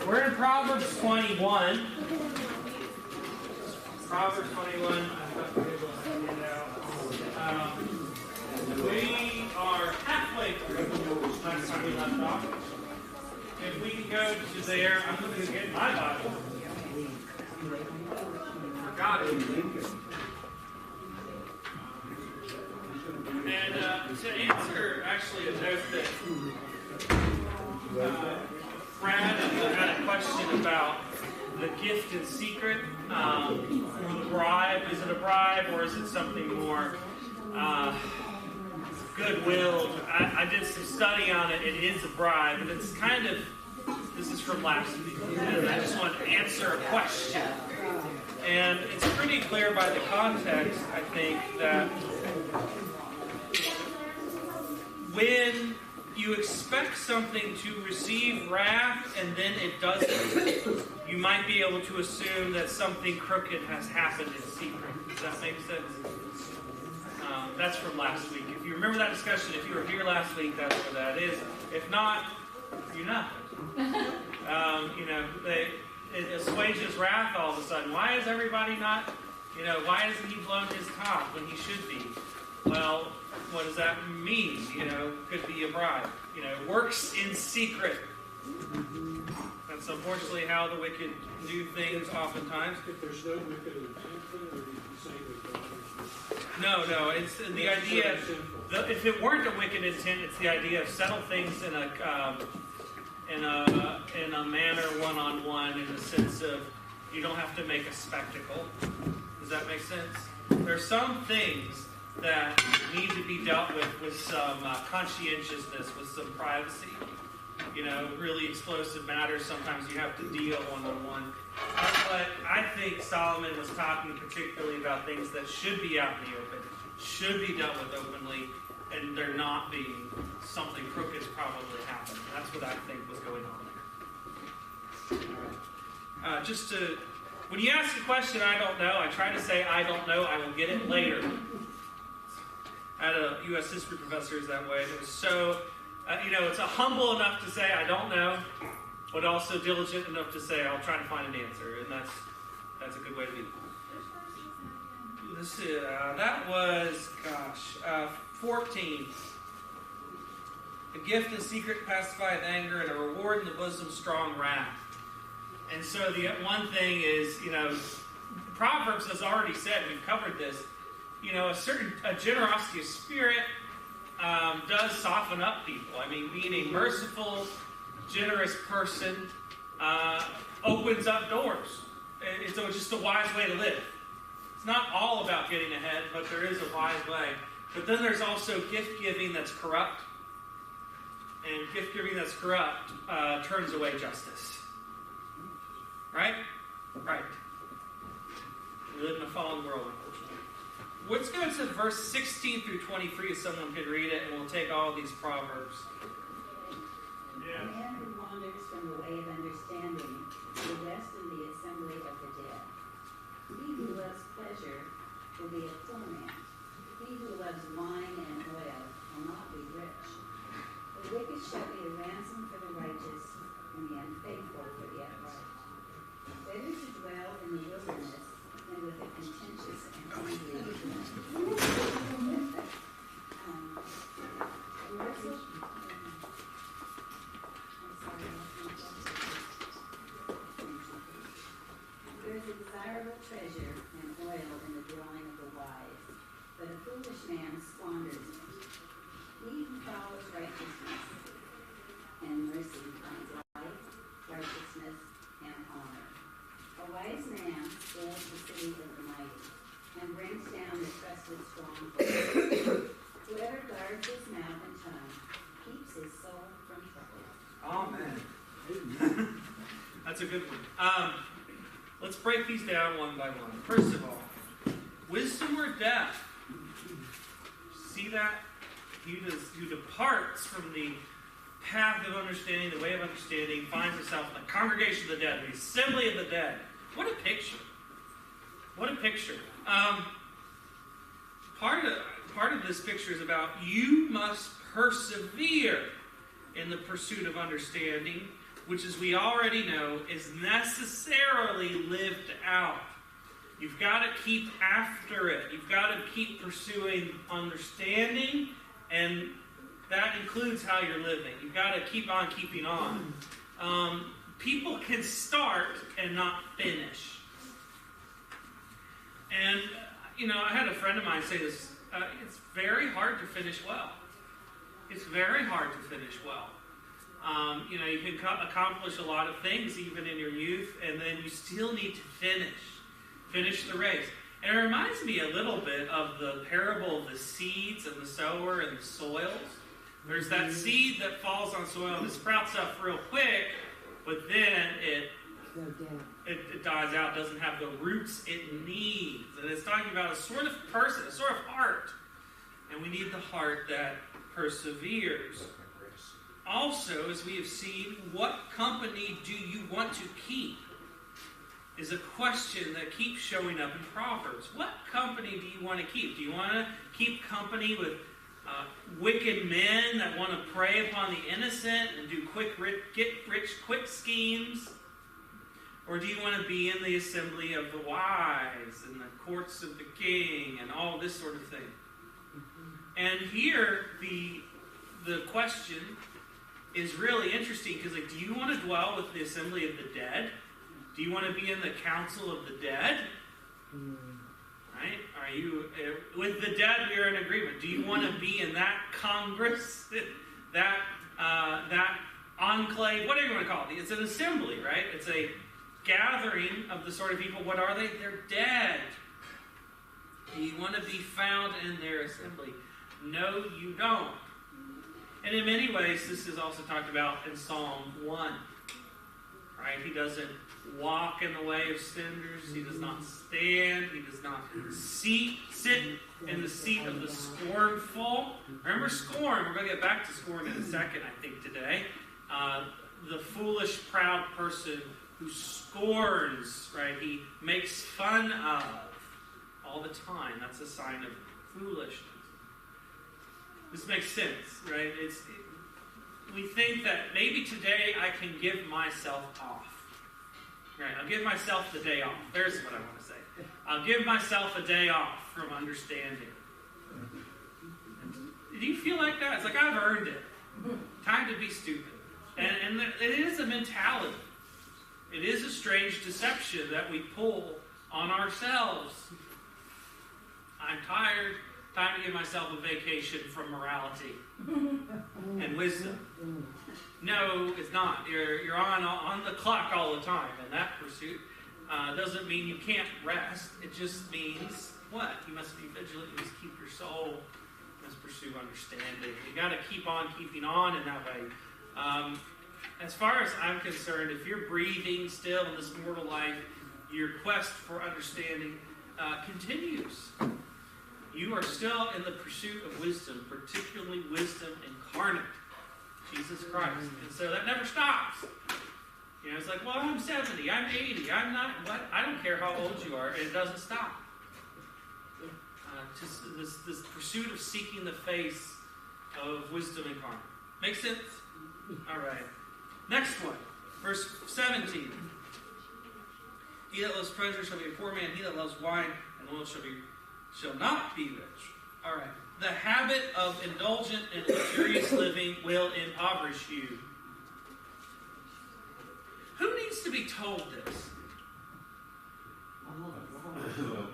We're in Proverbs 21. Proverbs 21. We are halfway through. Last time we left off. If we can go to there, I'm going to get my Bible. Forgot it. And to answer actually a note that Brad had a question about the gift in secret or the bribe. Is it a bribe or is it something more goodwill? I did some study on it. It is a bribe, and it's kind of, this is from last week, and I just want to answer a question. And it's pretty clear by the context, I think, that when you expect something to receive wrath and then it doesn't, you might be able to assume that something crooked has happened in secret. Does that make sense? That's from last week. If you remember that discussion, if you were here last week, that's what that is. If not, you're not. It assuages wrath all of a sudden. Why is everybody not, why hasn't he blown his top when he should be? Well, what does that mean? Could be a bribe. Works in secret. That's unfortunately how the wicked do things oftentimes. If there's no wicked intent, or you say that No. It's the idea. If it weren't a wicked intent, it's the idea of settle things in a manner one-on-one, in the sense of you don't have to make a spectacle. Does that make sense? There's some things that need to be dealt with some conscientiousness, with some privacy. Really explosive matters, sometimes you have to deal one-on-one. But I think Solomon was talking particularly about things that should be out in the open, should be dealt with openly, and they're not being. Something crooked's probably happened. That's what I think was going on there. When you ask a question, I don't know, I try to say, I don't know, I will get it later. I had a U.S. history professor who's that way. It was so, it's a humble enough to say, I don't know, but also diligent enough to say, I'll try to find an answer. And that's a good way to be. That was, 14. A gift in secret pacifieth anger, and a reward in the bosom strong wrath. And so the one thing is, Proverbs has already said, we've covered this, a generosity of spirit does soften up people. I mean, being a merciful, generous person opens up doors. It's just a wise way to live. It's not all about getting ahead, but there is a wise way. But then there's also gift-giving that's corrupt. And gift-giving that's corrupt turns away justice. Right? Right. We live in a fallen world, unfortunately. Let's go to verse 16 through 23 if someone could read it, and we'll take all these proverbs. Yeah. The man who wanders from the way of understanding will rest in the assembly of the dead. He who loves pleasure will be a full man. He who loves wine and oil will not be rich. The wicked shall be a ransom for the righteous, and the unfaithful for the upright. Better to dwell in the wilderness than with a contentious and angry There is a desirable treasure and oil in the dwelling of the wise, but a foolish man squanders it. He who follows righteousness and mercy finds life, righteousness, and honor. A wise man builds the city of the mighty and brings down the trusted stronghold. Whoever guards his mouth and tongue keeps his soul from trouble. Amen. That's a good one. Let's break these down one by one. First of all, wisdom or death? See that? Who departs from the path of understanding, the way of understanding, finds himself in the congregation of the dead, the assembly of the dead. What a picture. What a picture. Part of this picture is about you must persevere in the pursuit of understanding, which, as we already know, is necessarily lived out. You've got to keep after it. You've got to keep pursuing understanding, and that includes how you're living. You've got to keep on keeping on. People can start and not finish. And, I had a friend of mine say this. It's very hard to finish well. It's very hard to finish well. You can accomplish a lot of things even in your youth, and then you still need to finish the race. And it reminds me a little bit of the parable of the seeds and the sower and the soils. There's that seed that falls on soil and it sprouts up real quick, but then it dies out, doesn't have the roots it needs. And it's talking about a sort of person, a sort of heart. And we need the heart that perseveres. Also, as we have seen, what company do you want to keep? Is a question that keeps showing up in Proverbs. What company do you want to keep? Do you want to keep company with wicked men that want to prey upon the innocent and do get-rich-quick schemes? Or do you want to be in the assembly of the wise and the courts of the king and all this sort of thing? And here, the question is really interesting because, do you want to dwell with the assembly of the dead? Do you want to be in the council of the dead? Right? Are you with the dead? We are in agreement. Do you want to be in that Congress, that enclave? Whatever you want to call it. It's an assembly, right? It's a gathering of the sort of people. What are they? They're dead. Do you want to be found in their assembly? No, you don't. And in many ways, this is also talked about in Psalm 1. Right? He doesn't walk in the way of sinners. He does not stand. He does not sit in the seat of the scornful. Remember scorn. We're going to get back to scorn in a second, I think, today. The foolish, proud person who scorns, right? He makes fun of all the time. That's a sign of foolishness. This makes sense, right? We think that maybe today I can give myself off. Right, I'll give myself the day off. There's what I want to say. I'll give myself a day off from understanding. Do you feel like that? It's like, I've earned it. Time to be stupid. And it is a mentality. It is a strange deception that we pull on ourselves. I'm tired. Time to give myself a vacation from morality and wisdom. No, it's not. You're on the clock all the time in that pursuit. Doesn't mean you can't rest. It just means what? You must be vigilant. You must keep your soul. You must pursue understanding. You got to keep on keeping on in that way. As far as I'm concerned, if you're breathing still in this mortal life, your quest for understanding continues. You are still in the pursuit of wisdom, particularly wisdom incarnate, Jesus Christ. And so that never stops. It's like, well, I'm 70, I'm 80, I'm not, what? I don't care how old you are, it doesn't stop. Just this pursuit of seeking the face of wisdom incarnate. Make sense? All right. Next one, verse 17. He that loves pleasure shall be a poor man. He that loves wine and oil shall not be rich. All right. The habit of indulgent and luxurious living will impoverish you. Who needs to be told this?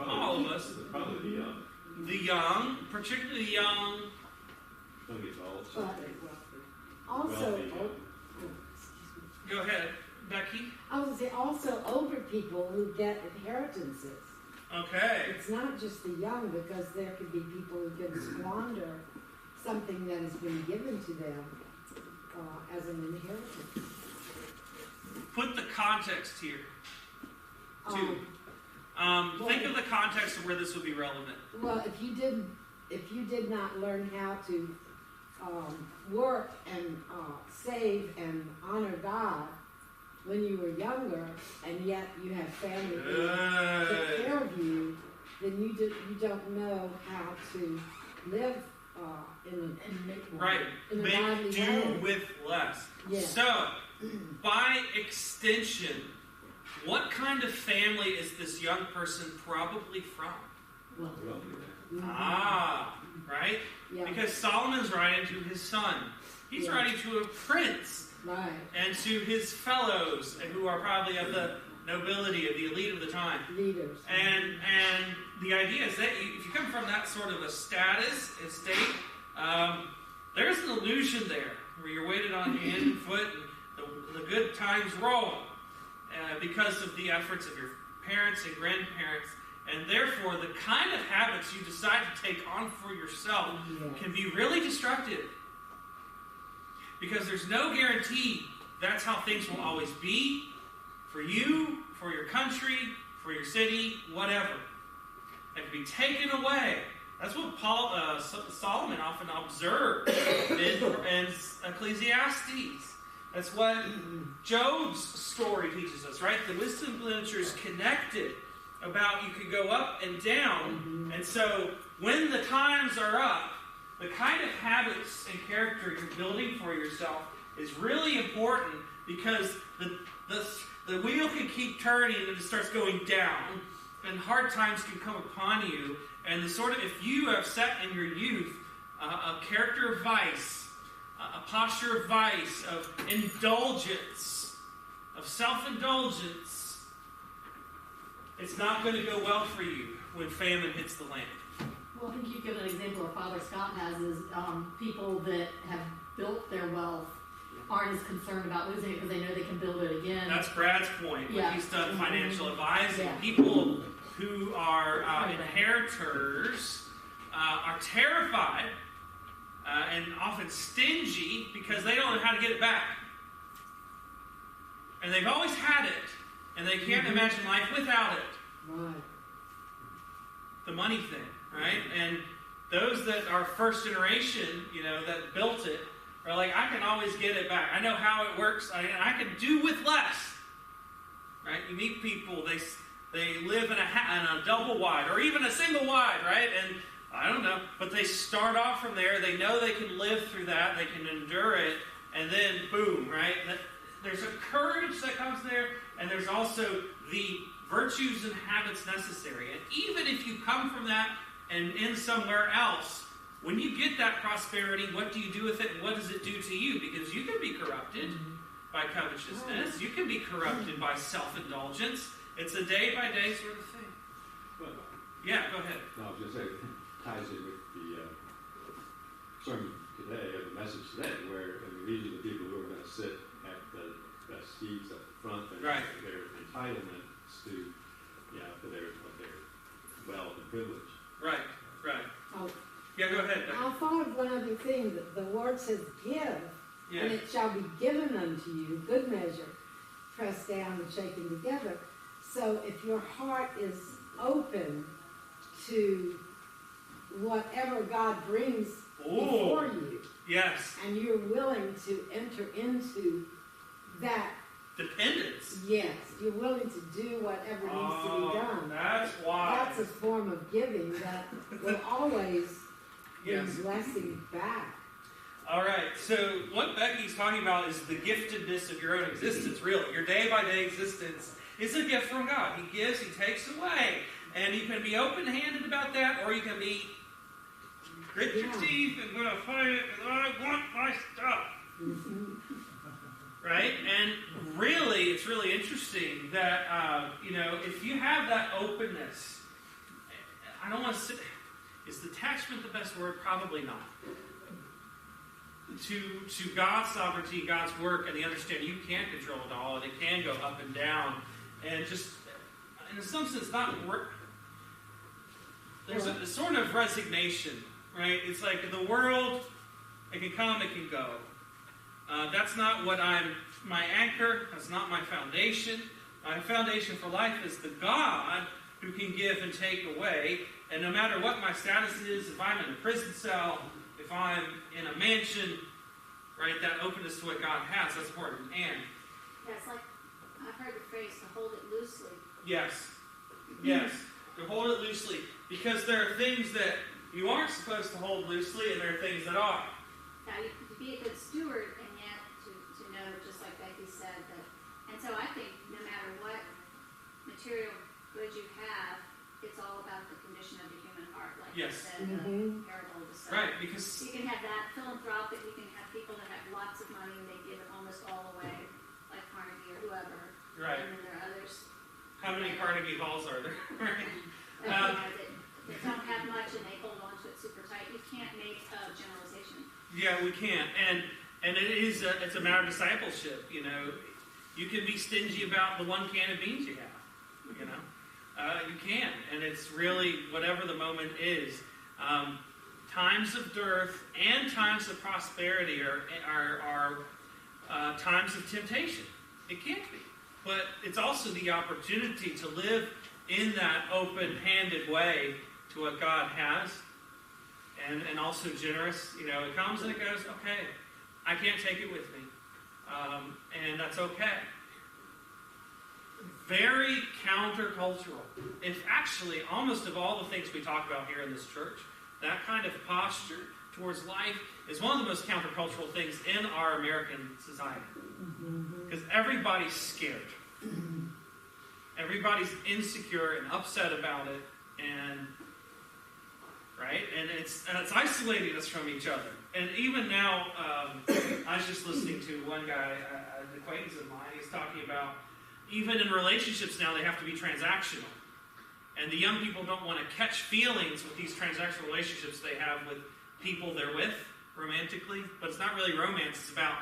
All of us. Probably the young. The young, particularly young. Don't get old. Also, Go ahead, Becky. I would say also older people who get inheritances. Okay. It's not just the young, because there could be people who can squander something that has been given to them as an inheritance. Put the context here, too. Think of the context of where this would be relevant. Well, if you did not learn how to work and save and honor God when you were younger, and yet you have family who take care of you, then you don't know how to live in a right. in a Make godly do way. with less. Yes. So, by extension, what kind of family is this young person probably from? Well, Well, Ah, right? yeah, Because Solomon's writing to his son. He's Yeah. writing to a prince right. and to his fellows who are probably of the nobility, of the elite of the time. Leaders. And the idea is that if you come from that sort of a status, estate, there's an illusion there where you're weighted on hand and foot and the good times roll because of the efforts of your parents and grandparents. And therefore, the kind of habits you decide to take on for yourself Yes. can be really destructive. Because there's no guarantee that's how things will always be for you, for your country, for your city, whatever. That can be taken away. That's what Solomon often observed in Ecclesiastes. That's what Job's story teaches us, right? The wisdom literature is connected about you could go up and down. And so when the times are up, the kind of habits and character you're building for yourself is really important because the wheel can keep turning and it starts going down. And hard times can come upon you. And the sort of, if you have set in your youth a character of vice, a posture of vice, of indulgence, of self-indulgence, it's not going to go well for you when famine hits the land. Well, I think you've given an example of Father Scott has is people that have built their wealth aren't as concerned about losing it because they know they can build it again. That's Brad's point when Yeah. he's done financial advising. Yeah. People who are inheritors are terrified and often stingy because they don't know how to get it back. And they've always had it, and they can't imagine life without it. Right. The money thing, right? And those that are first generation, that built it, are like, I can always get it back. I know how it works. I can do with less, right? You meet people, they live in a double wide or even a single wide, right? And I don't know, but they start off from there. They know they can live through that. They can endure it, and then boom, right? There's a courage that comes there, and there's also the virtues and habits necessary. And even if you come from that and in somewhere else, when you get that prosperity, what do you do with it, and what does it do to you? Because you can be corrupted by covetousness. You can be corrupted by self-indulgence. It's a day-by-day sort of thing. Well, Yeah, go ahead. no, I was going to say, it ties in with the sermon today, or the message today, where these are the people who are going to sit at the seats at the front and Right. their entitlements to, for their wealth and privilege. Right. Oh, Yeah, go ahead. I thought of one other thing. That the word says, "Give, Yeah. and it shall be given unto you, good measure, pressed down and shaken together." So if your heart is open to whatever God brings before you, Yes. and you're willing to enter into that, Dependence. yes, you're willing to do whatever needs to be done. That's why. That's a form of giving that will always bring Yes. blessing back. All right, so what Becky's talking about is the giftedness of your own existence, really. Your day-by-day existence is a gift from God. He gives, He takes away. And you can be open-handed about that, or you can be grit your teeth and going to fight it because I want my stuff. Right? And really, it's really interesting that, if you have that openness, I don't want to say, is detachment the best word? Probably not. To God's sovereignty, God's work, and the understanding you can't control it all, and it can go up and down, and just, in some sense, not work. There's a sort of resignation, right? It's like the world, it can come, it can go. That's not my anchor, that's not my foundation. My foundation for life is the God who can give and take away, and no matter what my status is, if I'm in a prison cell, if I'm in a mansion, right, that openness to what God has, that's important. And Yeah, it's like, I've heard the phrase to hold it loosely. yes, to hold it loosely, because there are things that you aren't supposed to hold loosely, and there are things that are. Now, you could be a good steward and yet to know, just like Becky said, that, and so I think no matter what material goods you have, it's all about the condition of the human heart, like you Yes. said, the parable of the son. Right, because You can have that philanthropic, you can have people that have lots of money and they give it almost all away, like Carnegie or whoever. right. And then there are others How many Carnegie Halls are there? Right. that don't have much and they hold on to it super tight. You can't make a generalization. Yeah, we can't, and it is it's a matter of discipleship. You know, you can be stingy about the one can of beans you have. You know, you can, and it's really whatever the moment is. Times of dearth and times of prosperity are times of temptation. It can't be, but it's also the opportunity to live in that open-handed way to what God has. And also generous, you know, it comes and it goes, okay, I can't take it with me. And that's okay. Very countercultural. If actually, almost of all the things we talk about here in this church, that kind of posture towards life is one of the most countercultural things in our American society. Because everybody's scared. Everybody's insecure and upset about it. And right? And it's isolating us from each other. And even now, I was just listening to one guy, an acquaintance of mine, he's talking about even in relationships now, they have to be transactional. And the young people don't want to catch feelings with these transactional relationships they have with people they're with romantically. But it's not really romance. It's about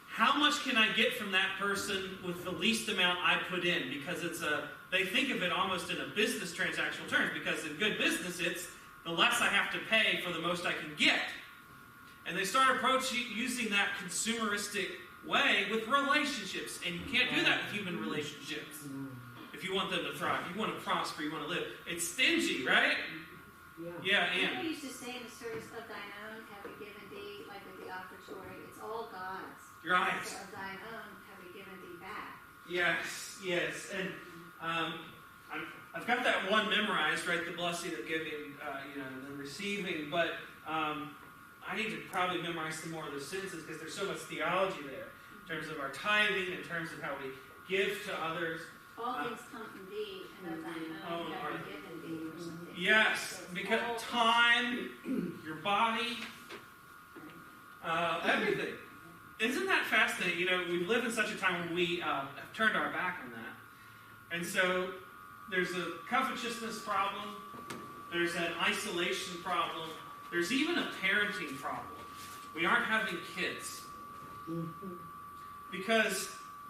how much can I get from that person with the least amount I put in? Because they think of it almost in a business transactional terms. Because in good business, it's the less I have to pay for the most I can get. And they start using that consumeristic way with relationships. And you can't do that with human relationships. If you want them to thrive, you want to prosper, you want to live. It's stingy, right? Yeah, People and used to say in the service, of thine own have we given thee, like with the offertory, it's all God's. right. So of thine own have we given thee back. Yes. And I've got that one memorized, right? The blessing of giving, and then receiving. But I need to probably memorize some more of those sentences because there's so much theology there in terms of our tithing, in terms of how we give to others. All things come from thee, and of thine own have we given thee, or something. Yes, So because all time, your body, everything. Isn't that fascinating? You know, we live in such a time when we have turned our back on that. And so there's a covetousness problem. There's an isolation problem. There's even a parenting problem. We aren't having kids. Because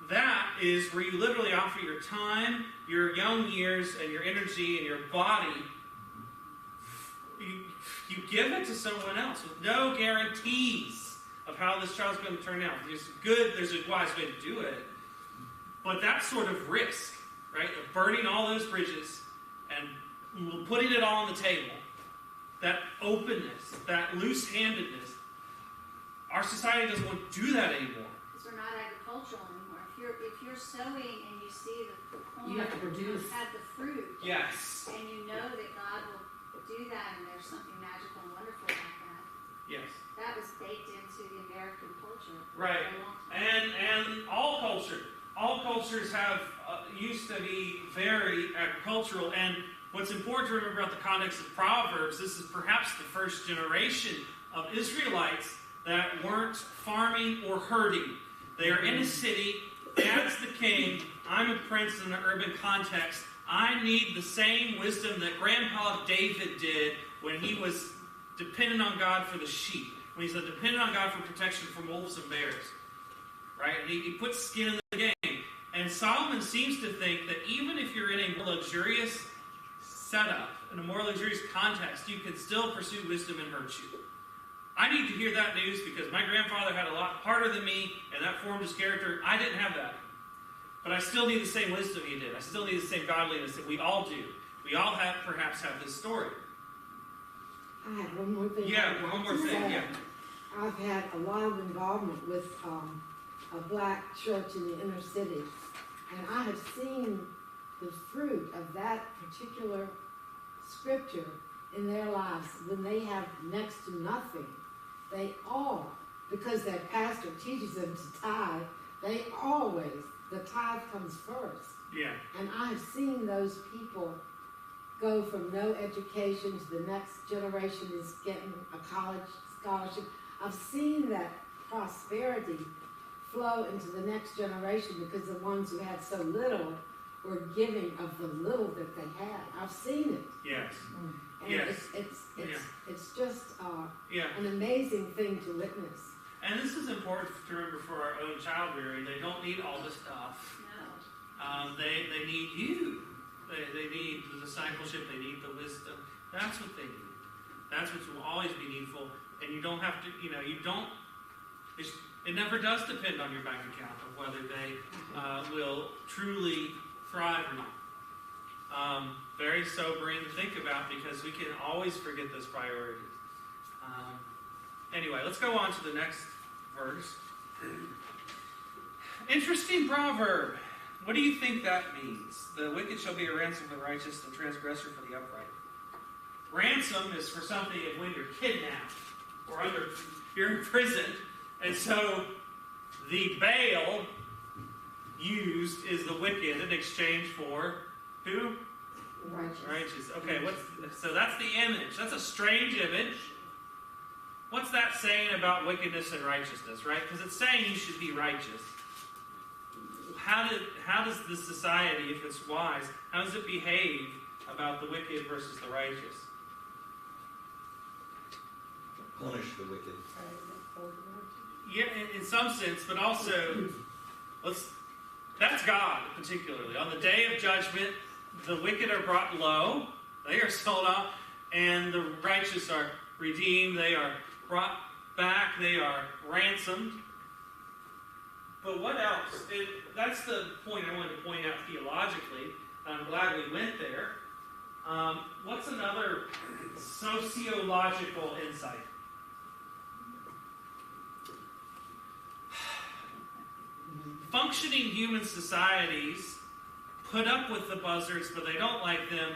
that is where you literally offer your time, your young years, and your energy, and your body. You give it to someone else with no guarantees of how this child's going to turn out. There's a wise way to do it. But that sort of risk, right, of burning all those bridges and putting it all on the table, that openness, that loose-handedness, our society doesn't want to do that anymore. Because we're not agricultural anymore. If you're sowing and you see the corn You have to produce. have the fruit, Yes. and you know that God will do that, and there's something magical and wonderful about that. Yes. That was baked into the American culture Right. for a long time. And all cultures have used to be very agricultural. And what's important to remember about the context of Proverbs, this is perhaps the first generation of Israelites that weren't farming or herding. They are in a city. Dad's the king. I'm a prince in an urban context. I need the same wisdom that Grandpa David did when he was dependent on God for the sheep. When he's dependent on God for protection from wolves and bears. Right? And he puts skin in the game. And Solomon seems to think that even if you're in a more luxurious setup, in a more luxurious context, you can still pursue wisdom and virtue. I need to hear that news because my grandfather had a lot harder than me, and that formed his character. I didn't have that. But I still need the same wisdom he did. I still need the same godliness that we all do. We all perhaps have this story. I have one more thing. Yeah, one more thing, yeah. I've had a lot of involvement with a black church in the inner city, and I have seen the fruit of that particular scripture in their lives when they have next to nothing. They all because their pastor teaches them to tithe, the tithe comes first. Yeah. And I have seen those people go from no education to the next generation is getting a college scholarship. I've seen that prosperity flow into the next generation because the ones who had so little were giving of the little that they had. I've seen it. Yes. And Yes. it's just Yeah. an amazing thing to witness. And this is important to remember for our own child rearing. They don't need all this stuff. No. They need you. They need the discipleship. They need the wisdom. That's what they need. That's what will always be needful. And you don't have to, you don't, it never does depend on your bank account of whether they will truly thrive or not. Very sobering to think about because we can always forget those priorities. Anyway, let's go on to the next verse. Interesting proverb. What do you think that means? The wicked shall be a ransom for the righteous, the transgressor for the upright. Ransom is for something of when you're kidnapped or you're in prison. And so the bail used is the wicked in exchange for who? Righteous. Okay, so that's the image. That's a strange image. What's that saying about wickedness and righteousness, right? Because it's saying you should be righteous. How does this society, if it's wise, how does it behave about the wicked versus the righteous? Punish the wicked. Yeah, in some sense, but also, that's God, particularly. On the day of judgment, the wicked are brought low, they are sold off, and the righteous are redeemed, they are brought back, they are ransomed. But what else? That's the point I wanted to point out theologically. I'm glad we went there. What's another sociological insight? Functioning human societies put up with the buzzards, but they don't like them.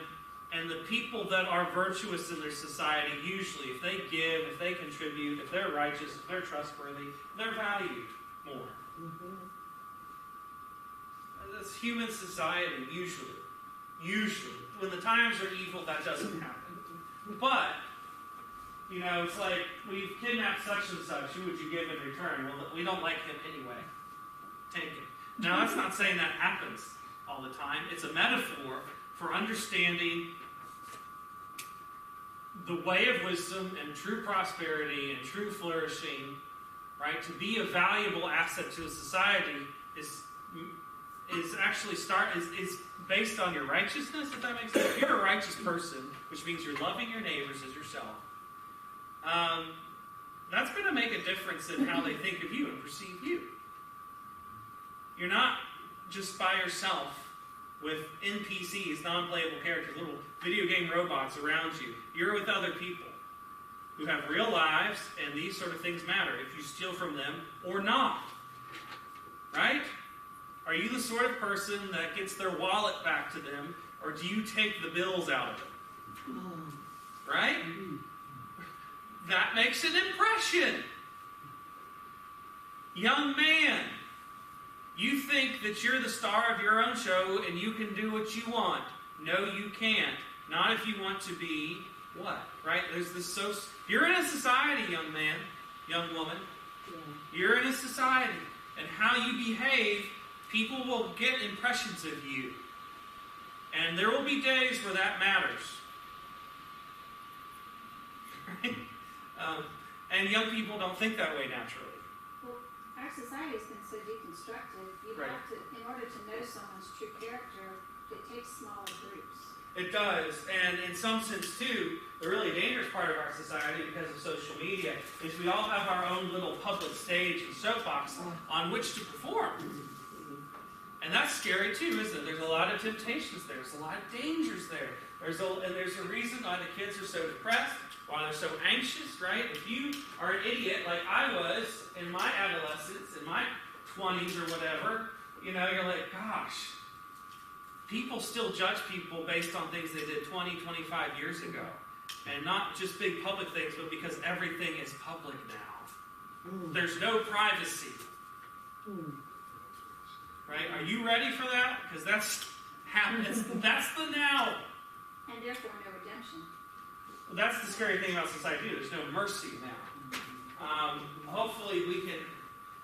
And the people that are virtuous in their society, usually, if they give, if they contribute, if they're righteous, if they're trustworthy, they're valued more. Mm-hmm. That's human society, usually. Usually. When the times are evil, that doesn't happen. But, it's like, we've kidnapped such and such. Who would you give in return? Well, we don't like him anyway. Take it. Now, that's not saying that happens all the time. It's a metaphor for understanding the way of wisdom and true prosperity and true flourishing, right? To be a valuable asset to a society is actually is based on your righteousness, if that makes sense. If you're a righteous person, which means you're loving your neighbors as yourself, that's going to make a difference in how they think of you and perceive you. You're not just by yourself with NPCs, non-playable characters, little video game robots around you. You're with other people who have real lives, and these sort of things matter if you steal from them or not. Right? Are you the sort of person that gets their wallet back to them, or do you take the bills out of it? Right? That makes an impression. Young man, you think that you're the star of your own show and you can do what you want. No, you can't. Not if you want to be what? Right? There's this you're in a society, young man, young woman. Yeah. You're in a society. And how you behave, people will get impressions of you. And there will be days where that matters. Right? And young people don't think that way naturally. Well, our society has been so deconstructed. You Right. have to, in order to know someone's true character, it takes smaller groups. It does, and in some sense too, the really dangerous part of our society because of social media is we all have our own little public stage and soapbox on which to perform. And that's scary too, isn't it? There's a lot of temptations there. There's a lot of dangers there. There's a reason why the kids are so depressed, why they're so anxious, right? If you are an idiot like I was in my adolescence, in my 20s or whatever, you're like, gosh, people still judge people based on things they did 20, 25 years ago. And not just big public things, but because everything is public now. There's no privacy. Right? Are you ready for that? Because that's the now. And therefore no redemption. Well, that's the scary thing about society too. There's no mercy now. Hopefully we can,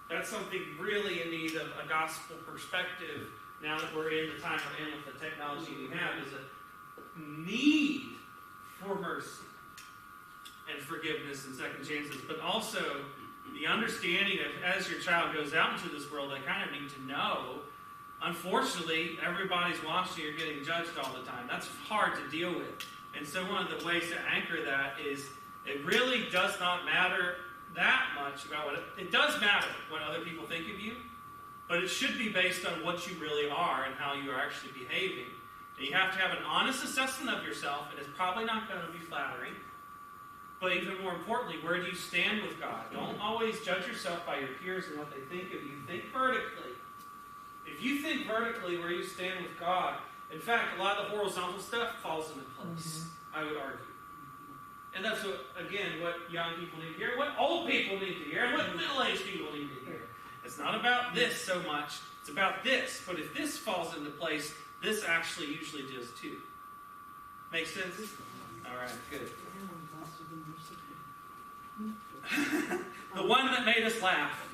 that's something really in need of a gospel perspective now that we're in the time we're in with the technology we have, is a need for mercy and forgiveness and second chances, but also the understanding that as your child goes out into this world, they kind of need to know, unfortunately, everybody's watching, you're getting judged all the time. That's hard to deal with. And so one of the ways to anchor that is it really does not matter that much about it does matter what other people think of you, but it should be based on what you really are and how you are actually behaving. And you have to have an honest assessment of yourself, and it's probably not going to be flattering. But even more importantly, where do you stand with God? Don't always judge yourself by your peers and what they think of you. Think vertically. If you think vertically where you stand with God, in fact, a lot of the horizontal stuff falls into place, I would argue. And that's, what young people need to hear, what old people need to hear, and what middle-aged people need to hear. It's not about this so much. It's about this. But if this falls into place, this actually usually does too. Make sense? All right, good. The one that made us laugh.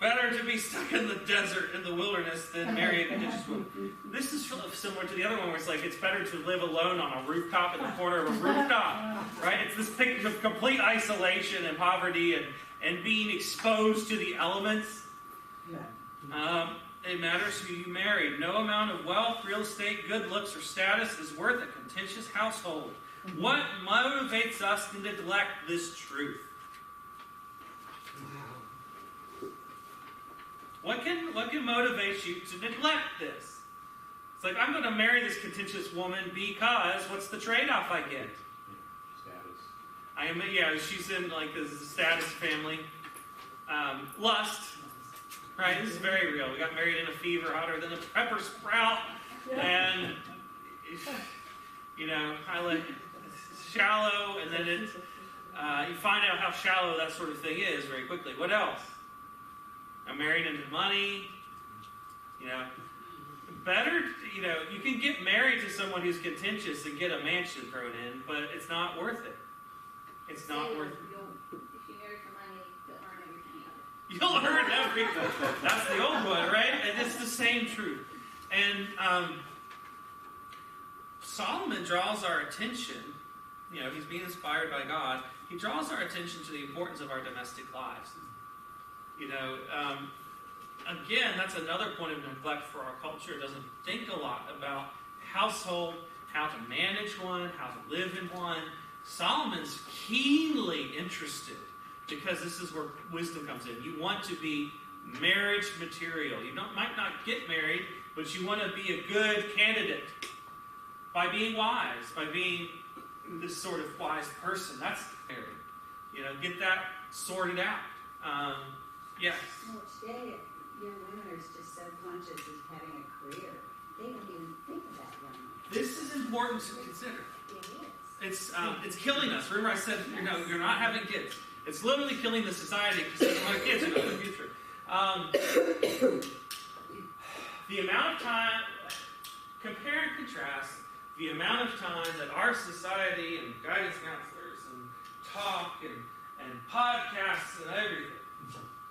Better to be stuck in the desert, in the wilderness, than marry a contentious woman. This is similar to the other one where it's like it's better to live alone on a rooftop in the corner of a rooftop. Right? It's this picture of complete isolation and poverty and being exposed to the elements. It matters who you marry. No amount of wealth, real estate, good looks, or status is worth a contentious household. What motivates us to neglect this truth? What can motivate you to neglect this? It's like, I'm going to marry this contentious woman because what's the trade-off I get? Status. She's in like the status family. Lust. Right? This is very real. We got married in a fever, hotter than a pepper sprout. And, I like shallow, and then you find out how shallow that sort of thing is very quickly. What else? I'm married into money. Better, you can get married to someone who's contentious and get a mansion thrown in, but it's not worth it. It's not worth it. If you marry for money, You'll earn everything. That's the old one, right? And it's the same truth. And Solomon draws our attention, he's being inspired by God. He draws our attention to the importance of our domestic lives. Again, that's another point of neglect for our culture. It doesn't think a lot about household, how to manage one, how to live in one. Solomon's keenly interested because this is where wisdom comes in. You want to be marriage material. You might not get married, but you want to be a good candidate by being wise, by being this sort of wise person. That's married. Get that sorted out. Yes. Well, today, young women are just so conscious of having a career. They don't even think of that young. This is important to consider. It is. It's killing us. Remember I said, you're not having kids. It's literally killing the society because there's a lot of kids in the future. The amount of time, compare and contrast the amount of time that our society and guidance counselors and talk and podcasts and everything,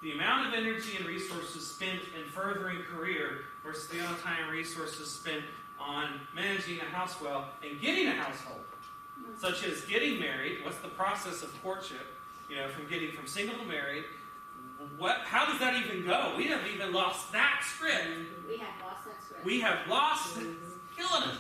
the amount of energy and resources spent in furthering career versus the amount of time and resources spent on managing a house well and getting a household. Such as getting married. What's the process of courtship? From getting from single to married. How does that even go? We have even lost that script. We have lost that script. We have lost it. Killing us.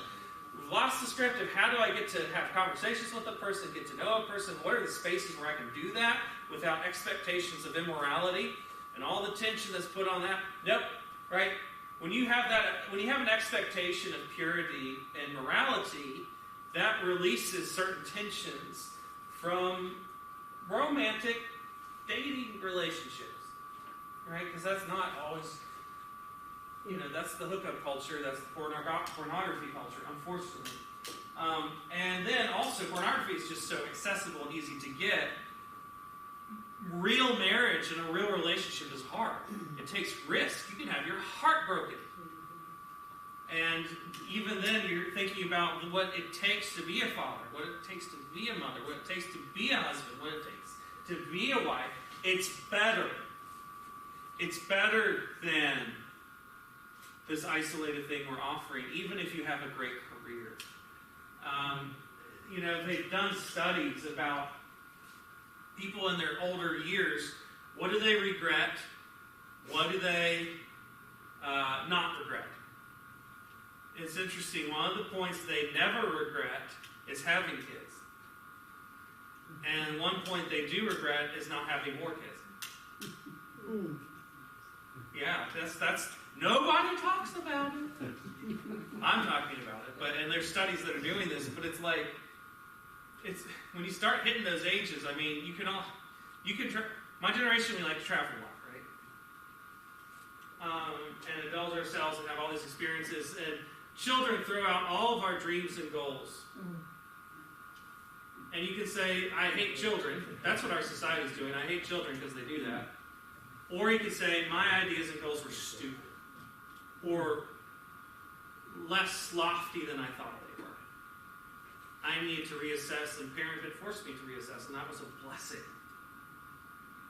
We've lost the script of how do I get to have conversations with a person, get to know a person, what are the spaces where I can do that without expectations of immorality and all the tension that's put on that. Nope. Right? When you have an expectation of purity and morality, that releases certain tensions from romantic dating relationships, right? Because that's not always, that's the hookup culture, that's the pornography culture, unfortunately. And then also, pornography is just so accessible and easy to get. real marriage and a real relationship is hard. It takes risk. You can have your heart broken. And even then, you're thinking about what it takes to be a father, what it takes to be a mother, what it takes to be a husband, what it takes to be a wife. It's better. It's better than this isolated thing we're offering, even if you have a great career. They've done studies about people in their older years. What do they regret? What do they not regret? It's interesting. One of the points they never regret is having kids. And one point they do regret is not having more kids. Yeah, that's nobody talks about it. I'm talking about it, and there's studies that are doing this, but it's when you start hitting those ages. I mean, my generation, we like to travel a lot, right? And indulge ourselves and have all these experiences, and children throw out all of our dreams and goals. And you can say, I hate children. That's what our society is doing. I hate children because they do that. Or you could say, my ideas and goals were stupid. Or less lofty than I thought they were. I needed to reassess, and parenthood forced me to reassess, and that was a blessing.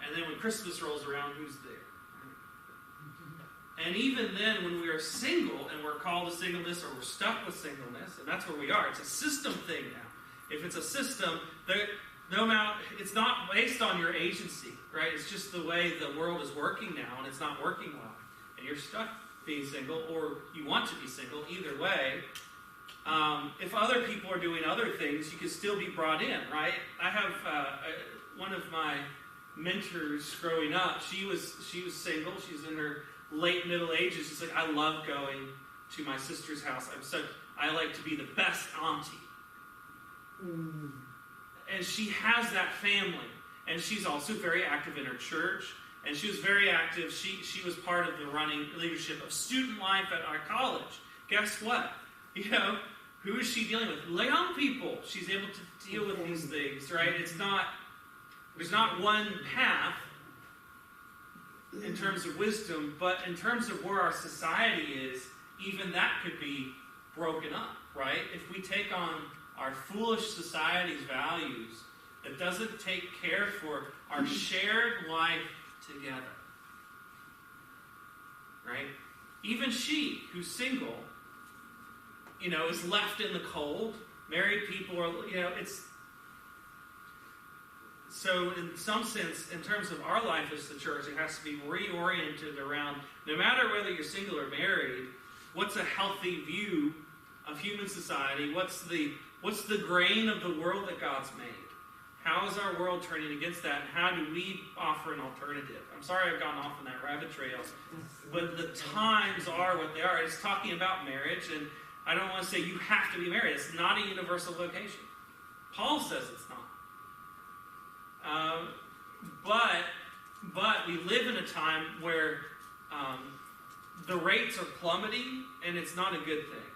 And then when Christmas rolls around, who's there? And even then, when we are single, and we're called to singleness, or we're stuck with singleness, and that's where we are. It's a system thing now. If it's a system, it's not based on your agency, right? It's just the way the world is working now, and it's not working well. And you're stuck being single, or you want to be single. Either way, if other people are doing other things, you can still be brought in, right? I have one of my mentors growing up. She was single. She's in her late middle ages. She's like, I love going to my sister's house. I like to be the best auntie. And she has that family. And she's also very active in her church. And she was very active. She was part of the running leadership of student life at our college. Guess what? Who is she dealing with? Young people. She's able to deal with these things, right? There's not one path in terms of wisdom, but in terms of where our society is, even that could be broken up, right? If we take on our foolish society's values that doesn't take care for our shared life together, right? Even she, who's single, is left in the cold. Married people are, it's... So in some sense, in terms of our life as the church, it has to be reoriented around, no matter whether you're single or married, what's a healthy view of human society? What's the grain of the world that God's made? How is our world turning against that? And how do we offer an alternative? I'm sorry I've gone off on that rabbit trail, but the times are what they are. It's talking about marriage, and I don't want to say you have to be married. It's not a universal vocation. Paul says it's not. But we live in a time where the rates are plummeting, and it's not a good thing,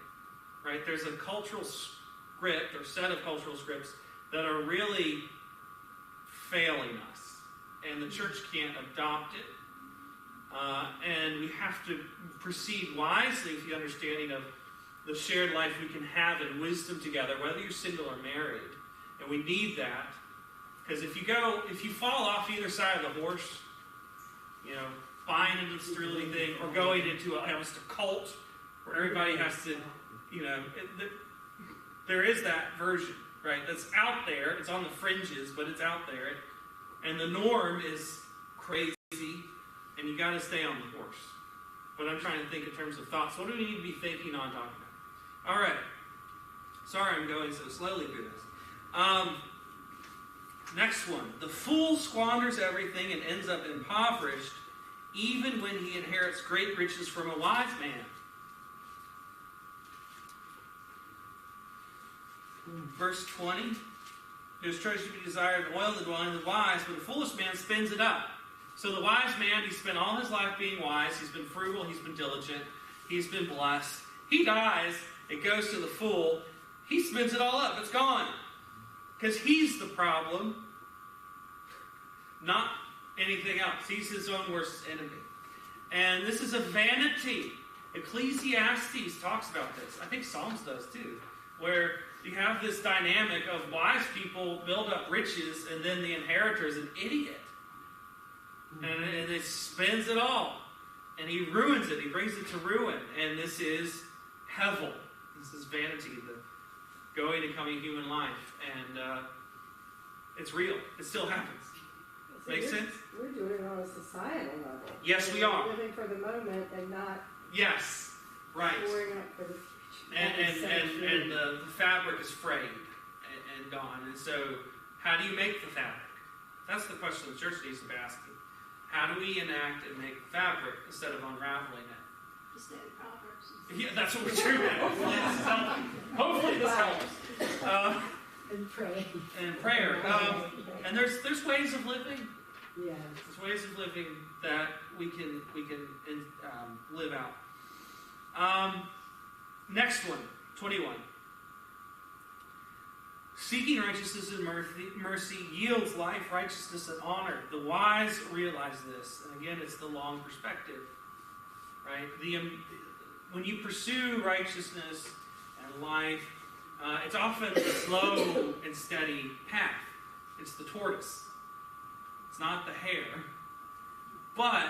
right? There's a cultural script or set of cultural scripts that are really failing us, and the church can't adopt it. And we have to proceed wisely with the understanding of the shared life we can have in wisdom together, whether you're single or married. And we need that. Because if you fall off either side of the horse, buying into the sterility thing, or going into almost a cult where everybody has to, there is that version, right? That's out there. It's on the fringes, but it's out there. And the norm is crazy, and you got to stay on the horse. But I'm trying to think in terms of thoughts. What do we need to be thinking on talking about? All right. Sorry I'm going so slowly through this. Next one. The fool squanders everything and ends up impoverished, even when he inherits great riches from a wise man. Verse 20. There's treasure to be desired and oil in the dwelling of the wise, but a foolish man spends it up. So the wise man, he spent all his life being wise. He's been frugal. He's been diligent. He's been blessed. He dies. It goes to the fool. He spends it all up. It's gone. Because he's the problem, not anything else. He's his own worst enemy. And this is a vanity. Ecclesiastes talks about this. I think Psalms does too. Where you have this dynamic of wise people build up riches and then the inheritor is an idiot. And it spends it all. And he ruins it. He brings it to ruin. And this is hevel. This is vanity, the going and coming human life. And it's real. It still happens. So Make sense? We're doing it on a societal level. Yes, we are. Living for the moment and not Yes. Right. storing up for the future. And the fabric is frayed and gone. And so, how do you make the fabric? That's the question the church needs to be asking. How do we enact and make fabric instead of unraveling it? Just study Proverbs. Yeah, that's what we're doing. Hopefully this helps. And pray. And prayer. And there's ways of living. Yes. There's ways of living that we can live out. Next one, 21. Seeking righteousness and mercy yields life, righteousness, and honor. The wise realize this. And again, it's the long perspective. Right? When you pursue righteousness and life, it's often a slow and steady path. It's the tortoise. It's not the hare. But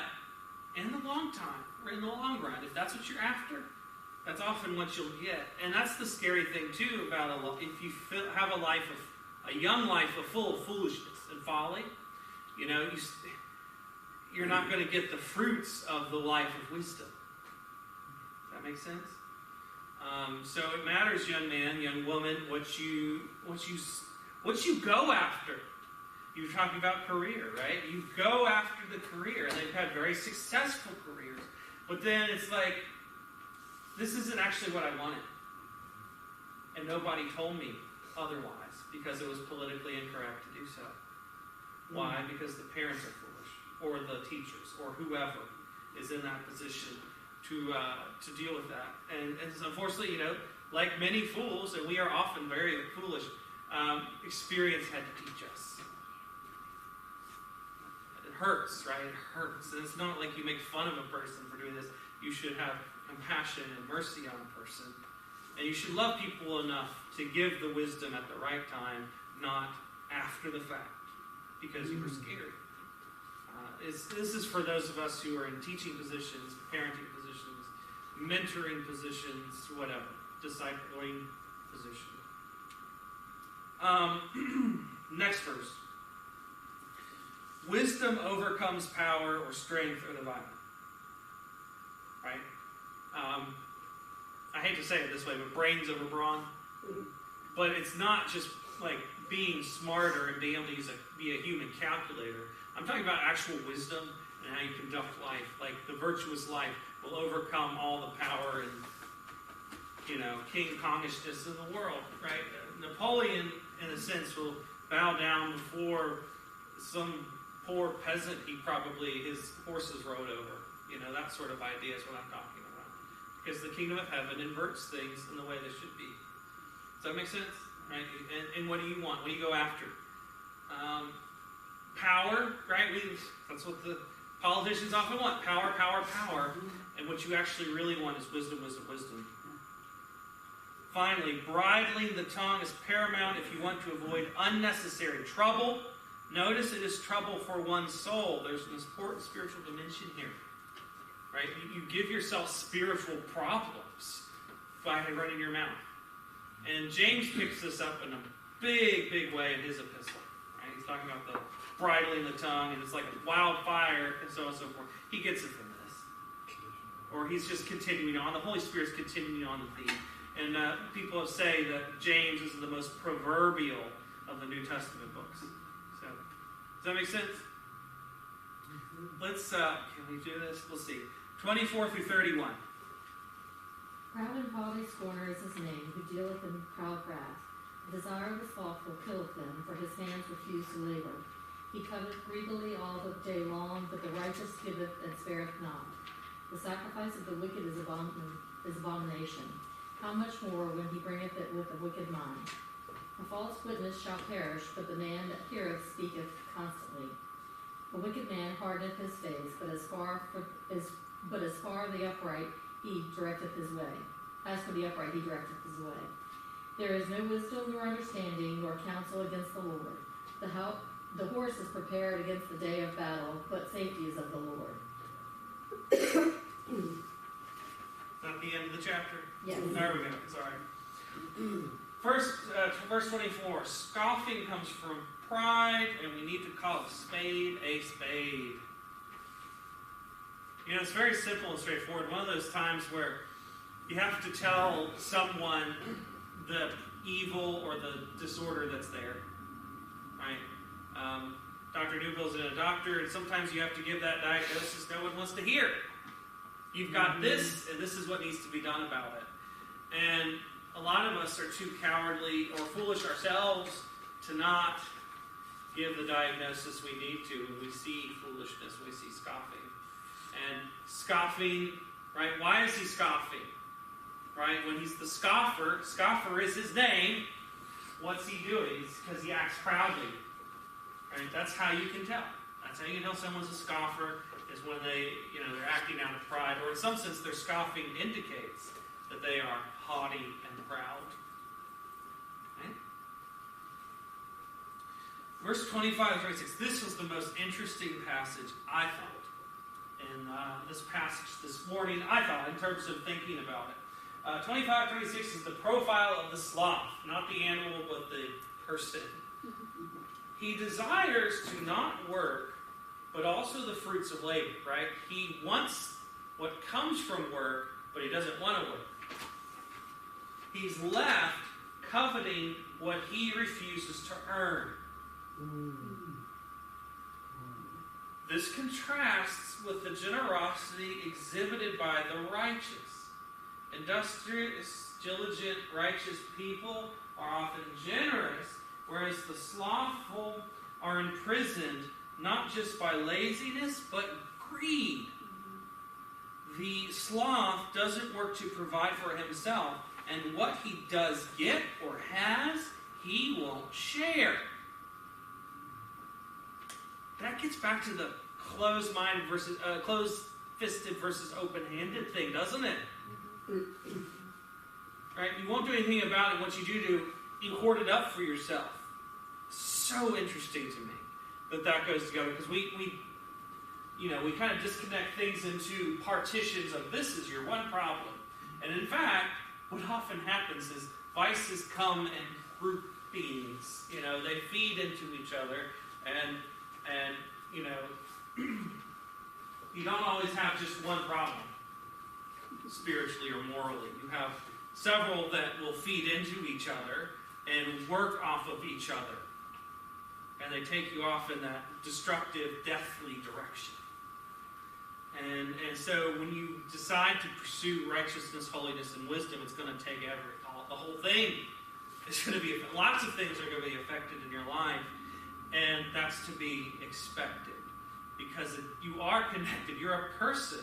in the long run, if that's what you're after, that's often what you'll get. And that's the scary thing, too, about if you have a young life full of foolishness and folly, you're not going to get the fruits of the life of wisdom. Does that make sense? So it matters, young man, young woman, what you go after. You're talking about career, right? You go after the career, and they've had very successful careers. But then it's like, this isn't actually what I wanted. And nobody told me otherwise, because it was politically incorrect to do so. Why? Because the parents are foolish, or the teachers, or whoever is in that position to deal with that. And unfortunately, like many fools, and we are often very foolish, experience had to teach us. It hurts, right? It hurts. And it's not like you make fun of a person for doing this. You should have compassion and mercy on a person. And you should love people enough to give the wisdom at the right time, not after the fact, because you were scared. This is for those of us who are in teaching positions, parenting positions, mentoring positions, whatever, discipling position. Next verse. Wisdom overcomes power or strength or the violent. Right? I hate to say it this way, but brains over brawn. But it's not just like being smarter and being able to be a human calculator. I'm talking about actual wisdom and how you conduct life. Like the virtuous life will overcome all the power and, King Kongishness in the world, right? Napoleon, in a sense, will bow down before some poor peasant his horses rode over. That sort of idea is what I'm talking about. Because the kingdom of heaven inverts things in the way they should be. Does that make sense? Right? And what do you want? What do you go after? Power, right? That's what the politicians often want. Power, power, power. And what you actually really want is wisdom, wisdom, wisdom. Finally, bridling the tongue is paramount if you want to avoid unnecessary trouble. Notice it is trouble for one's soul. There's an important spiritual dimension here. Right? You give yourself spiritual problems by running your mouth. And James picks this up in a big, big way in his epistle. Right? He's talking about the bridling the tongue, and it's like a wildfire, and so on and so forth. He gets it from this. Or he's just continuing on. The Holy Spirit's continuing on the theme. And people have said that James is the most proverbial of the New Testament books. So, does that make sense? Let's, can we do this? We'll see. 24 through 31. Proud and haughty scorner is his name, who dealeth in proud wrath. The desire of his slothful killeth him, for his hands refuse to labor. He coveteth greedily all the day long, but the righteous giveth and spareth not. The sacrifice of the wicked is abomination. How much more when he bringeth it with a wicked mind? A false witness shall perish, but the man that heareth speaketh constantly. The wicked man hardeneth his face, but as for the upright he directeth his way. As for the upright he directeth his way. There is no wisdom nor understanding nor counsel against the Lord. The horse is prepared against the day of battle, but safety is of the Lord. Is that the end of the chapter? Yes. There we go. Sorry. First, verse 24. Scoffing comes from pride, and we need to call a spade a spade. You know, it's very simple and straightforward. One of those times where you have to tell someone the evil or the disorder that's there, right? Dr. Newville's a doctor, and sometimes you have to give that diagnosis no one wants to hear. You've got this, and this is what needs to be done about it. And a lot of us are too cowardly or foolish ourselves to not give the diagnosis we need to when we see foolishness, when we see scoffing. And scoffing, right? Why is he scoffing? Right? When he's the scoffer is his name. What's he doing? Because he acts proudly. Right? That's how you can tell. That's how you can tell someone's a scoffer, is when they're acting out of pride, or in some sense their scoffing indicates that they are haughty and proud. Right? Verse 25 and 26. This was the most interesting passage, I thought, in this passage this morning, I thought, in terms of thinking about it. 25-26 is the profile of the sloth, not the animal, but the person. He desires to not work, but also the fruits of labor, right? He wants what comes from work, but he doesn't want to work. He's left coveting what he refuses to earn. This contrasts with the generosity exhibited by the righteous. Industrious, diligent, righteous people are often generous, whereas the slothful are imprisoned not just by laziness, but greed. The sloth doesn't work to provide for himself, and what he does get or has, he won't share. That gets back to the closed-minded versus closed-fisted versus open-handed thing, doesn't it? Right? You won't do anything about it. What you do, you hoard it up for yourself. So interesting to me that goes together, because we kind of disconnect things into partitions of this is your one problem. And in fact, what often happens is vices come in groupings. They feed into each other, and you don't always have just one problem, spiritually or morally. You have several that will feed into each other and work off of each other. And they take you off in that destructive, deathly direction. And so when you decide to pursue righteousness, holiness, and wisdom, it's going to take the whole thing. It's going to be, lots of things are going to be affected in your life. And that's to be expected. Because you are connected. You're a person.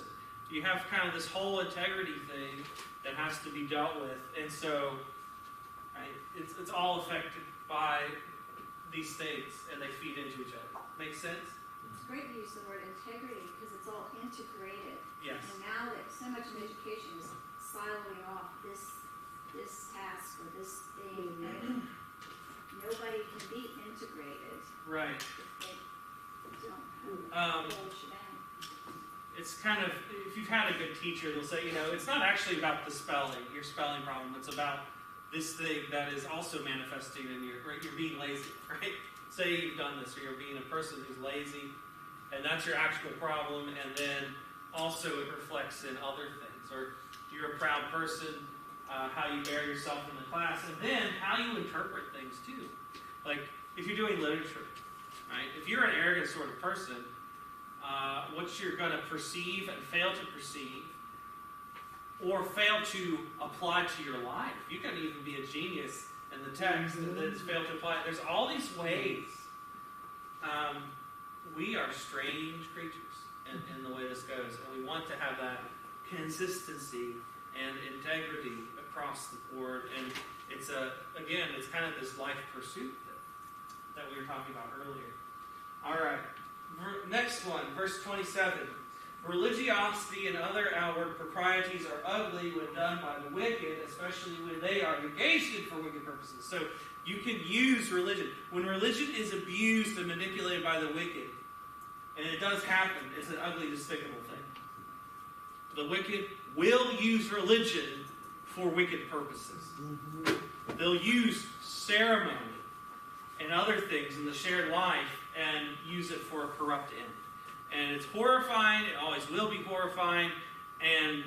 You have kind of this whole integrity thing that has to be dealt with. And so it's all affected by these things, and they feed into each other. Make sense? It's great to use the word integrity because it's all integrated. Yes. And now that so much of education is siloing off this task or this thing, nobody can be integrated. Right. They don't have the whole shebang. It's kind of, if you've had a good teacher, they'll say, it's not actually about the spelling, your spelling problem. It's about this thing that is also manifesting in you're being lazy, right? Say you've done this, or you're being a person who's lazy, and that's your actual problem, and then also it reflects in other things. Or you're a proud person, how you bear yourself in the class, and then how you interpret things too. Like, if you're doing literature, right? If you're an arrogant sort of person, what you're going to perceive and fail to perceive, or fail to apply to your life. You can even be a genius in the text and then fail to apply. There's all these ways. We are strange creatures in the way this goes, and we want to have that consistency and integrity across the board. And it's kind of this life pursuit that we were talking about earlier. All right. Next one, verse 27. Religiosity and other outward proprieties are ugly when done by the wicked, especially when they are engaged in for wicked purposes. So you can use religion. When religion is abused and manipulated by the wicked, and it does happen, it's an ugly, despicable thing. The wicked will use religion for wicked purposes. They'll use ceremony and other things in the shared life and use it for a corrupt end. And it's horrifying, it always will be horrifying, and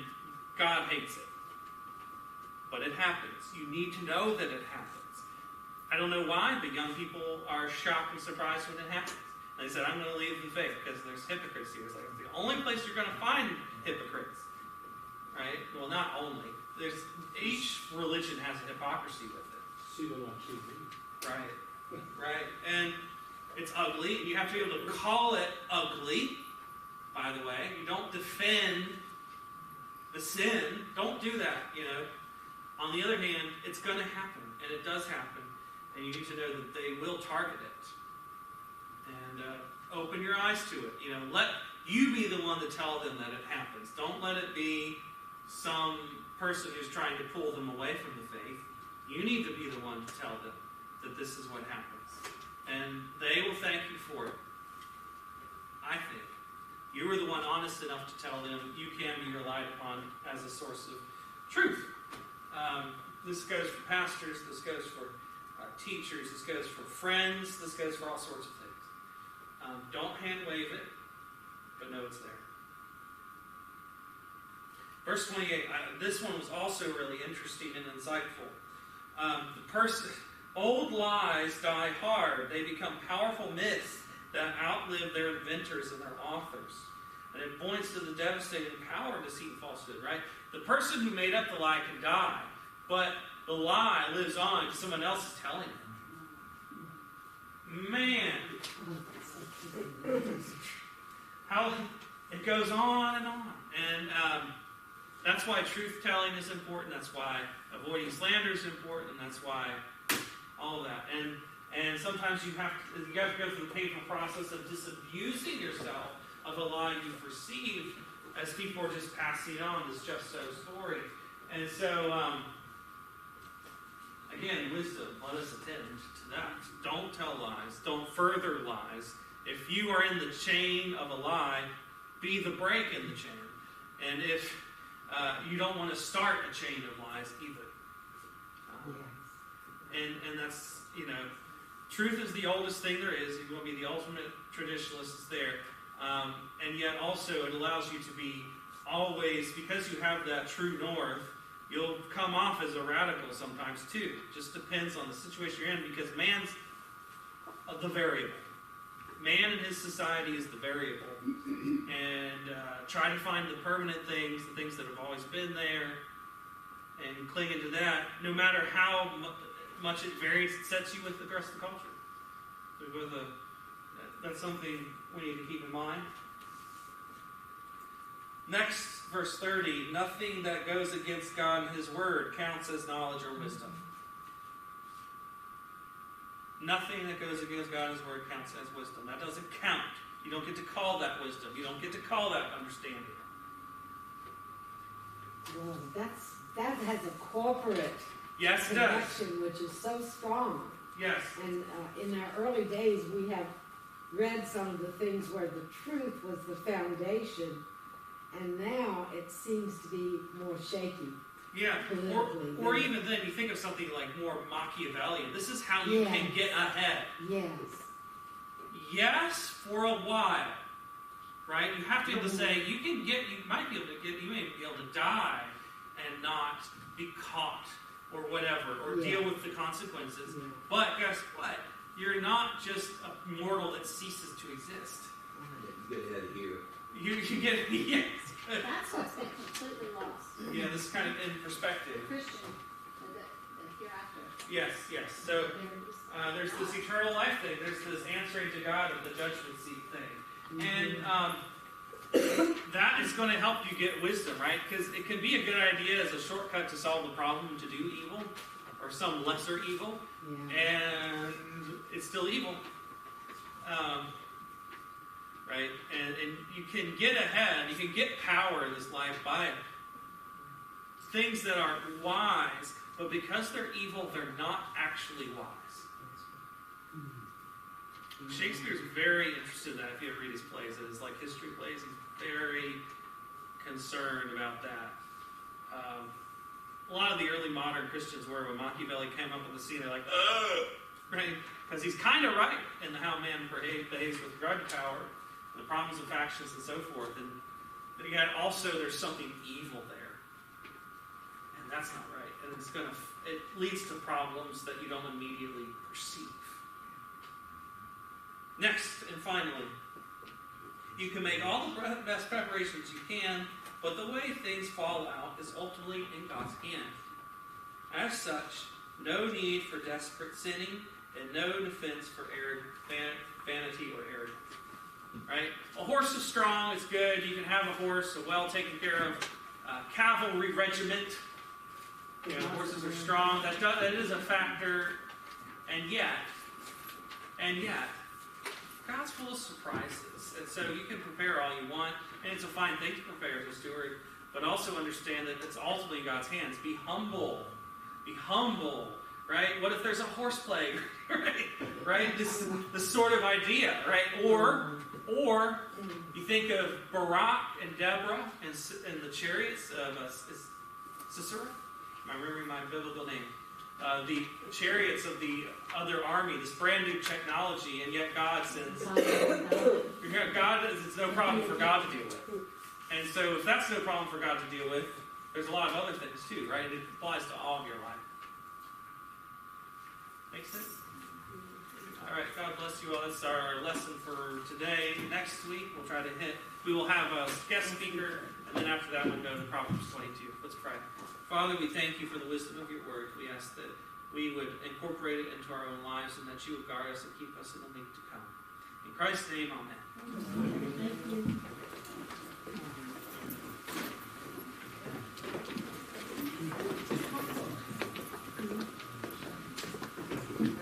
God hates it. But it happens. You need to know that it happens. I don't know why, but young people are shocked and surprised when it happens. And they said, I'm going to leave the faith because there's hypocrites here. It's like, it's the only place you're going to find hypocrites. Right? Well, not only. Each religion has a hypocrisy with it. See them on TV. Right. Right. And it's ugly, and you have to be able to call it ugly, by the way. You don't defend the sin. Don't do that, On the other hand, it's going to happen, and it does happen. And you need to know that they will target it. And open your eyes to it. Let you be the one to tell them that it happens. Don't let it be some person who's trying to pull them away from the faith. You need to be the one to tell them that this is what happens. And they will thank you for it. I think. You were the one honest enough to tell them you can be relied upon as a source of truth. This goes for pastors. This goes for teachers. This goes for friends. This goes for all sorts of things. Don't hand wave it, but know it's there. Verse 28. This one was also really interesting and insightful. Old lies die hard. They become powerful myths that outlive their inventors and their authors. And it points to the devastating power of deceit and falsehood, right? The person who made up the lie can die, but the lie lives on because someone else is telling it. Man. How it goes on and on. And that's why truth-telling is important. That's why avoiding slander is important. And that's why all of that. And sometimes you have to go through the painful process of disabusing yourself of a lie you've received as people are just passing on this just so story. And so, again, wisdom, let us attend to that. Don't tell lies. Don't further lies. If you are in the chain of a lie, be the break in the chain. And if you don't want to start a chain of lies either. And that's, truth is the oldest thing there is. If you want to be the ultimate traditionalist, it's there. And yet also it allows you to be always, because you have that true north, you'll come off as a radical sometimes too. Just depends on the situation you're in, because man's the variable. Man in his society is the variable. And try to find the permanent things, the things that have always been there, and clinging to that, no matter how much it varies, it sets you with the rest of the culture. That's something we need to keep in mind. Next, verse 30, nothing that goes against God and His Word counts as knowledge or wisdom. Nothing that goes against God and His Word counts as wisdom. That doesn't count. You don't get to call that wisdom. You don't get to call that understanding. Well, that has a corporate Yes, it does. connection, which is so strong. Yes. And in our early days, we have read some of the things where the truth was the foundation, and now it seems to be more shaky. Yeah, or even then, you think of something like more Machiavellian. This is how you can get ahead. Yes. Yes, for a while, right? You have to be able to say, you might be able to you may be able to die and not be caught or whatever, or deal with the consequences. Yeah. But guess what? You're not just a mortal that ceases to exist. You get ahead of here. You get, yes. That's what's been completely lost. Yeah, this is kind of in perspective. Christian, the hereafter. Yes. So there's this eternal life thing. There's this answering to God of the judgment seat thing. And that is going to help you get wisdom, right? Because it can be a good idea as a shortcut to solve the problem to do evil, or some lesser evil, and it's still evil. right? And you can get ahead, you can get power in this life by things that are wise, but because they're evil, they're not actually wise. Shakespeare's very interested in that. If you ever read his plays, it is like history plays. He's very concerned about that. A lot of the early modern Christians were, when Machiavelli came up on the scene, they're like, ugh, right? Because he's kind of right in how man behaves with regard to power, and the problems of factions and so forth. But yet also there's something evil there. And that's not right. And it leads to problems that you don't immediately perceive. Next, and finally, you can make all the best preparations you can, but the way things fall out is ultimately in God's hand. As such, no need for desperate sinning, and no defense for vanity or arrogance. Right? A horse is strong, it's good. You can have a horse, a well taken care of cavalry regiment. You know, horses are strong. That is a factor. And yet, God's full of surprises. And so you can prepare all you want, and it's a fine thing to prepare as a steward, but also understand that it's ultimately in God's hands. Be humble. Be humble. Right? What if there's a horse plague? Right? This sort of idea, right? Or you think of Barak and Deborah and the chariots of Sisera. Am I remembering my biblical name? The chariots of the other army, this brand new technology, and yet God sends. It's no problem for God to deal with. And so if that's no problem for God to deal with, there's a lot of other things too, right? It applies to all of your life. Make sense? All right, God bless you all. That's our lesson for today. Next week, we will have a guest speaker, and then after that, we'll go to Proverbs 22. Let's pray. Father, we thank you for the wisdom of your word. We ask that we would incorporate it into our own lives, and that you would guard us and keep us in the week to come. In Christ's name, amen. Thank you.